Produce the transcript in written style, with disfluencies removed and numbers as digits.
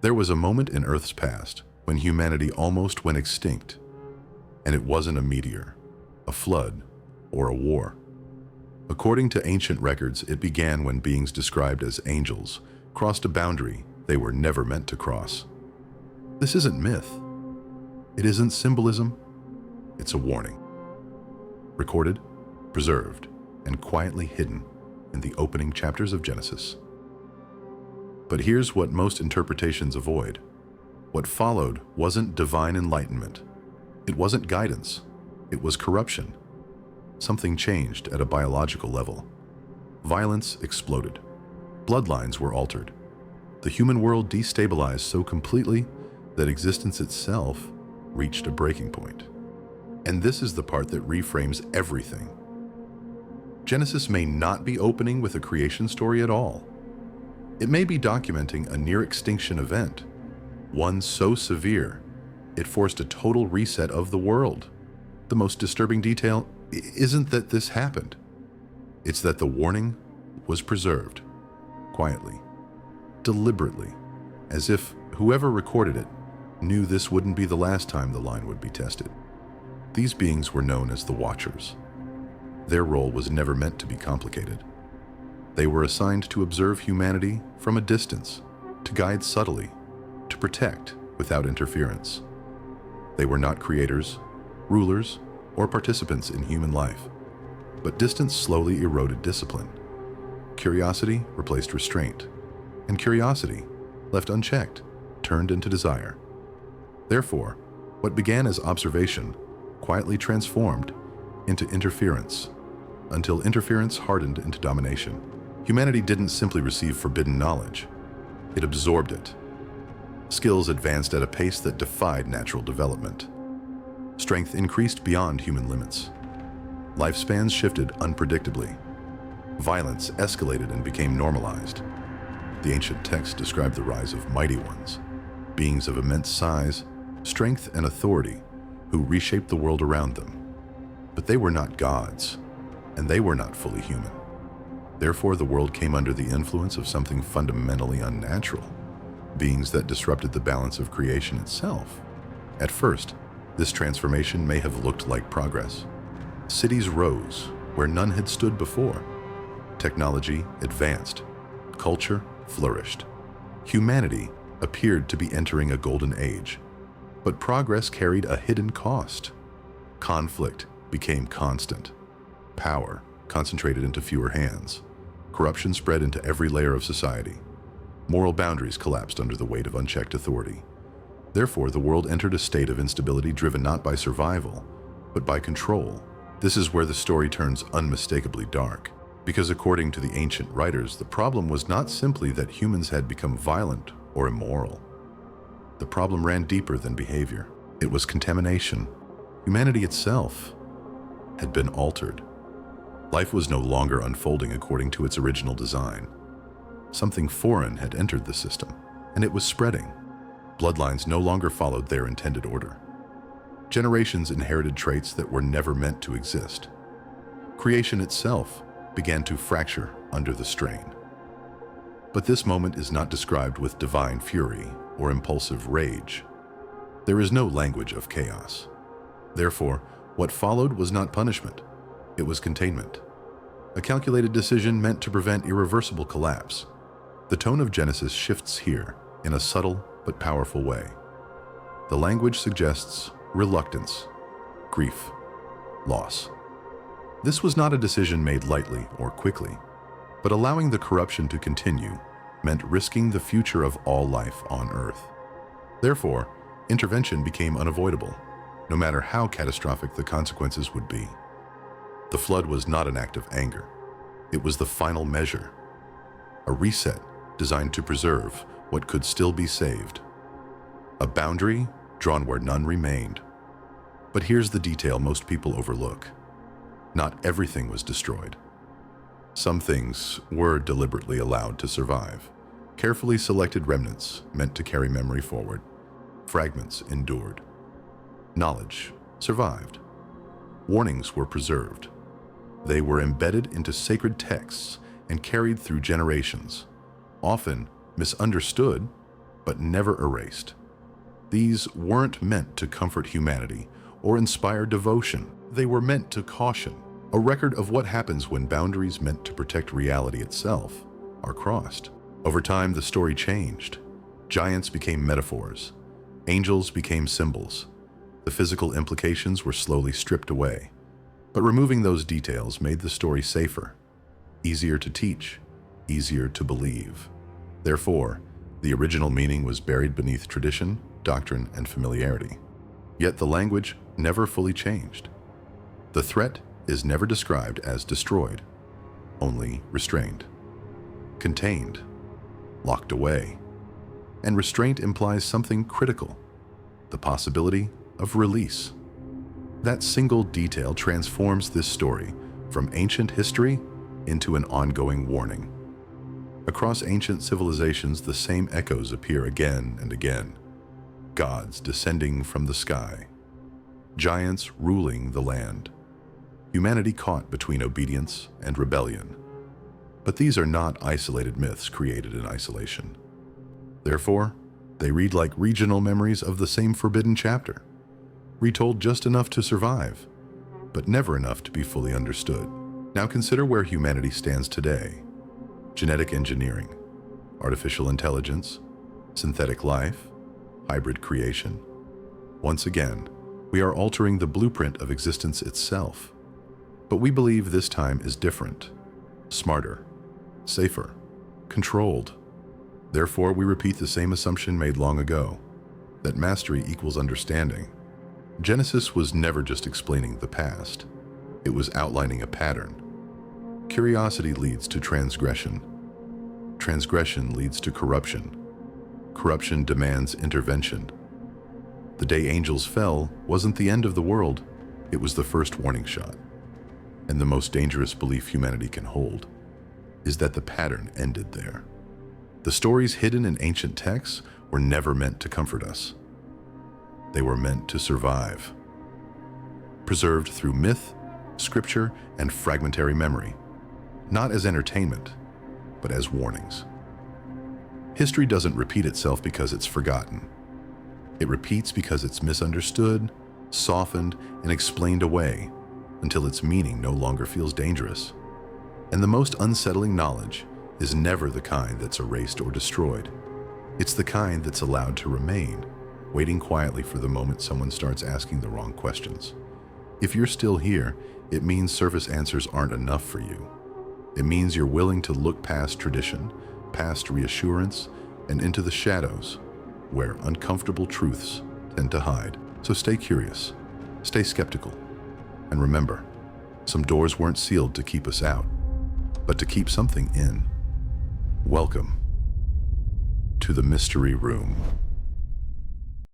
There was a moment in Earth's past when humanity almost went extinct, and it wasn't a meteor, a flood, or a war. According to ancient records, it began when beings described as angels crossed a boundary they were never meant to cross. This isn't myth. It isn't symbolism. It's a warning. Recorded, preserved, and quietly hidden in the opening chapters of Genesis. But here's what most interpretations avoid. What followed wasn't divine enlightenment. It wasn't guidance. It was corruption. Something changed at a biological level. Violence exploded. Bloodlines were altered. The human world destabilized so completely that existence itself reached a breaking point. And this is the part that reframes everything. Genesis may not be opening with a creation story at all. It may be documenting a near-extinction event, one so severe it forced a total reset of the world. The most disturbing detail isn't that this happened. It's that the warning was preserved, quietly, deliberately, as if whoever recorded it knew this wouldn't be the last time the line would be tested. These beings were known as the Watchers. Their role was never meant to be complicated. They were assigned to observe humanity from a distance, to guide subtly, to protect without interference. They were not creators, rulers, or participants in human life, but distance slowly eroded discipline. Curiosity replaced restraint, and curiosity, left unchecked, turned into desire. Therefore, what began as observation quietly transformed into interference, until interference hardened into domination. Humanity didn't simply receive forbidden knowledge, it absorbed it. Skills advanced at a pace that defied natural development. Strength increased beyond human limits. Lifespans shifted unpredictably. Violence escalated and became normalized. The ancient texts describe the rise of mighty ones, beings of immense size, strength, and authority, who reshaped the world around them. But they were not gods, and they were not fully human. Therefore, the world came under the influence of something fundamentally unnatural, beings that disrupted the balance of creation itself. At first, this transformation may have looked like progress. Cities rose where none had stood before. Technology advanced. Culture flourished. Humanity appeared to be entering a golden age. But progress carried a hidden cost. Conflict became constant. Power concentrated into fewer hands. Corruption spread into every layer of society. Moral boundaries collapsed under the weight of unchecked authority. Therefore, the world entered a state of instability driven not by survival, but by control. This is where the story turns unmistakably dark, because according to the ancient writers, the problem was not simply that humans had become violent or immoral. The problem ran deeper than behavior. It was contamination. Humanity itself had been altered. Life was no longer unfolding according to its original design. Something foreign had entered the system, and it was spreading. Bloodlines no longer followed their intended order. Generations inherited traits that were never meant to exist. Creation itself began to fracture under the strain. But this moment is not described with divine fury or impulsive rage. There is no language of chaos. Therefore, what followed was not punishment. It was containment. A calculated decision meant to prevent irreversible collapse. The tone of Genesis shifts here in a subtle but powerful way. The language suggests reluctance, grief, loss. This was not a decision made lightly or quickly, but allowing the corruption to continue meant risking the future of all life on Earth. Therefore, intervention became unavoidable, no matter how catastrophic the consequences would be. The flood was not an act of anger. It was the final measure, a reset designed to preserve what could still be saved. A boundary drawn where none remained. But here's the detail most people overlook. Not everything was destroyed. Some things were deliberately allowed to survive. Carefully selected remnants meant to carry memory forward. Fragments endured. Knowledge survived. Warnings were preserved. They were embedded into sacred texts and carried through generations, often misunderstood, but never erased. These weren't meant to comfort humanity or inspire devotion. They were meant to caution, a record of what happens when boundaries meant to protect reality itself are crossed. Over time, the story changed. Giants became metaphors. Angels became symbols. The physical implications were slowly stripped away. But removing those details made the story safer, easier to teach, easier to believe. Therefore, the original meaning was buried beneath tradition, doctrine, and familiarity. Yet the language never fully changed. The threat is never described as destroyed, only restrained, contained, locked away. And restraint implies something critical, the possibility of release. That single detail transforms this story from ancient history into an ongoing warning. Across ancient civilizations, the same echoes appear again and again. Gods descending from the sky, giants ruling the land, humanity caught between obedience and rebellion. But these are not isolated myths created in isolation. Therefore, they read like regional memories of the same forbidden chapter, retold just enough to survive, but never enough to be fully understood. Now consider where humanity stands today. Genetic engineering, artificial intelligence, synthetic life, hybrid creation. Once again, we are altering the blueprint of existence itself. But we believe this time is different, smarter, safer, controlled. Therefore, we repeat the same assumption made long ago, that mastery equals understanding. Genesis was never just explaining the past. It was outlining a pattern. Curiosity leads to transgression. Transgression leads to corruption. Corruption demands intervention. The day angels fell wasn't the end of the world. It was the first warning shot. And the most dangerous belief humanity can hold is that the pattern ended there. The stories hidden in ancient texts were never meant to comfort us. They were meant to survive. Preserved through myth, scripture, and fragmentary memory, not as entertainment, but as warnings. History doesn't repeat itself because it's forgotten. It repeats because it's misunderstood, softened, and explained away until its meaning no longer feels dangerous. And the most unsettling knowledge is never the kind that's erased or destroyed. It's the kind that's allowed to remain, waiting quietly for the moment someone starts asking the wrong questions. If you're still here, it means surface answers aren't enough for you. It means you're willing to look past tradition, past reassurance, and into the shadows, where uncomfortable truths tend to hide. So stay curious, stay skeptical, and remember, some doors weren't sealed to keep us out, but to keep something in. Welcome to the Mystery Room.